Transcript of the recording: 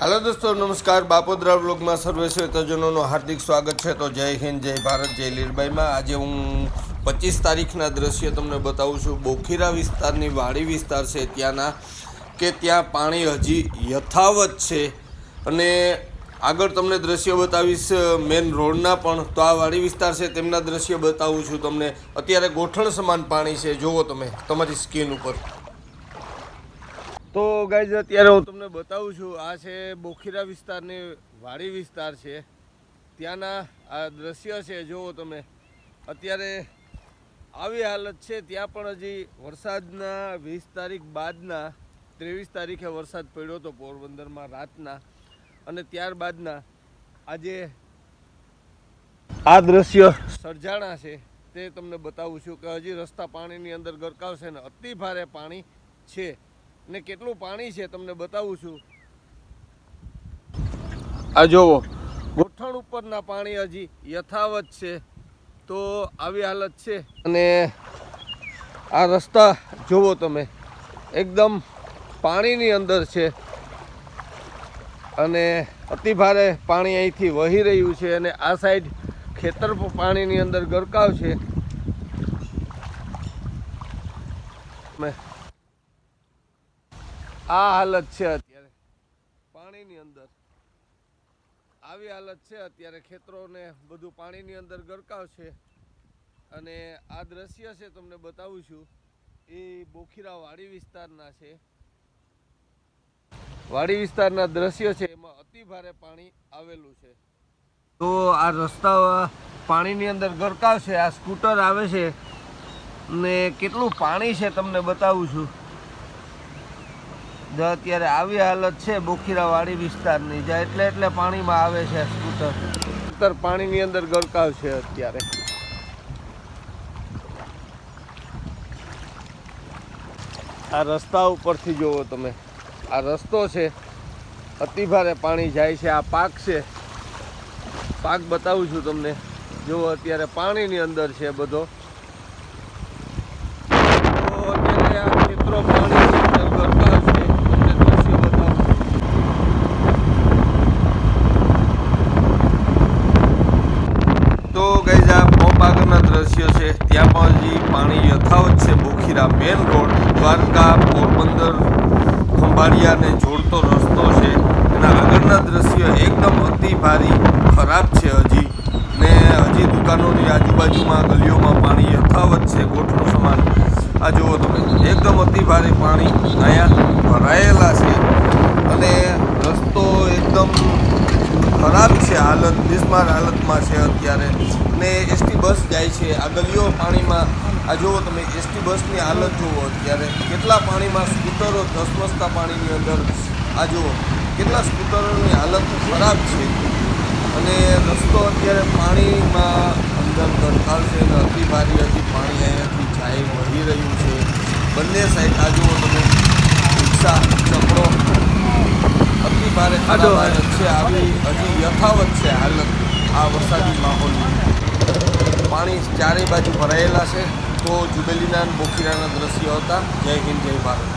Hello दोस्तों नमस्कार बापोद्रा ब्लॉगમાં સર્વે શ્રોતાજનોનું હાર્દિક સ્વાગત છે। તો જય હિન્દ જય ભારત જય લીરબાઈમાં આજે હું 25 તારીખના દ્રશ્ય તમને બતાવું છું। બોખીરા વિસ્તારની વાડી વિસ્તાર છે ત્યાંના કે ત્યાં પાણી હજી યથાવત છે અને આગળ તમને દ્રશ્ય બતાવીશ મેન રોડના પણ। તો આ વાડી વિસ્તાર છે તેમના દ્રશ્ય બતાવું છું તમને। અત્યારે ગોઠણ સમાન પાણી છે, જુઓ તમે તમારી સ્ક્રીન ઉપર। તો ગાઈઝ અત્યારે હું તમને બતાવું છું, આ છે બોખીરા વિસ્તારની વાડી વિસ્તાર છે ત્યાંના આ દ્રશ્ય છે, જુઓ તમે। અત્યારે આવી હાલત છે, ત્યાં પણ હજી વરસાદના 20 તારીખ બાદના 23 તારીખે વરસાદ પડ્યો હતો પોરબંદરમાં રાતના, અને ત્યારબાદના આજે આ દ્રશ્ય સર્જાણા છે તે તમને બતાવું છું કે હજી રસ્તા પાણીની અંદર ગરકાવ છે ને અતિ ભારે પાણી છે। ને કેટલું પાણી છે તમને બતાવું છું। આ જોવો ગોઠણ ઉપરના પાણી હજી યથાવત છે, તો આવી હાલત છે। અને આ રસ્તા જોવો તમે એકદમ પાણીની અંદર છે અને અતિ ભારે પાણી અહીંથી વહી રહ્યું છે અને આ સાઈડ ખેતર પાણીની અંદર ગરકાવ છે। આ હાલત છે અત્યારે પાણીની અંદર, આવી હાલત છે અત્યારે। ખેતરોને બધું પાણીની અંદર ગરકાવ છે અને આ દ્રશ્ય છે તમને બતાવું છું, એ બોખીરા વાડી વિસ્તારના છે। વાડી વિસ્તારના દ્રશ્ય છે, એમાં અતિ ભારે પાણી આવેલું છે। તો આ રસ્તા પાણીની અંદર ગરકાવ છે, આ સ્કૂટર આવે છે ને કેટલું પાણી છે તમને બતાવું છું। અત્યારે આવી હાલત છે બોખીરા વાડી વિસ્તારની, જ્યાં એટલે પાણીમાં આવે છે સ્કૂટર પાણીની અંદર ગરકાવ છે અત્યારે। આ રસ્તા ઉપરથી જોવો તમે, આ રસ્તો છે, અતિ ભારે પાણી જાય છે। આ પાક છે, પાક બતાવું છું તમને, જો અત્યારે પાણીની અંદર છે બધો। તો અત્યારે આ ખેતરો પાણીની અંદર ગરકાવ છે, તમને દ્રશ્ય બતાવું છું। તો ગાઈઝ આ પંપ આગળના દ્રશ્ય છે, ત્યાં પણ હજી પાણી યથાવત છે। બોખીરા મેન રોડ દ્વારકા પોરબંદર ખંભાળિયાને જોડતો રસ્તો છે, એના આગળના દ્રશ્ય એકદમ અતિ ભારી ખરાબ છે હજી, ને હજી દુકાનોની આજુબાજુમાં ગલીઓમાં પાણી યથાવત છે ગોઠણું સમાન। આ જુઓ તમે એકદમ અતિ ભારે પાણી અહીંયા ભરાયેલા છે અને રસ્તો એકદમ ખરાબ છે, હાલત બિસ્માર હાલતમાં છે અત્યારે। ને એસટી બસ જાય છે, આ ગલીઓ પાણીમાં, આ જુઓ તમે એસટી બસની હાલત જુઓ અત્યારે કેટલા પાણીમાં, સ્કૂટરો ધસમસતા પાણીની અંદર। આ જુઓ કેટલા સ્કૂટરોની હાલત ખરાબ છે અને રસ્તો અત્યારે પાણીમાં અંદર ગરકાવ છે અને અતિ ભારે હજી પાણી અહીંયાથી જાય વહી રહ્યું છે બંને સાઈડ। આ જુઓ તમે રિક્ષા ચક્રો, અતિ ભારે ખરાબ હાલત છે, આવી હજી યથાવત છે હાલત આ વરસાદી માહોલની। પાણી ચારેય બાજુ ભરાયેલા છે। તો જુબેલીના બોખીરાના દ્રશ્યો હતા। જય હિન્દ જય ભારત।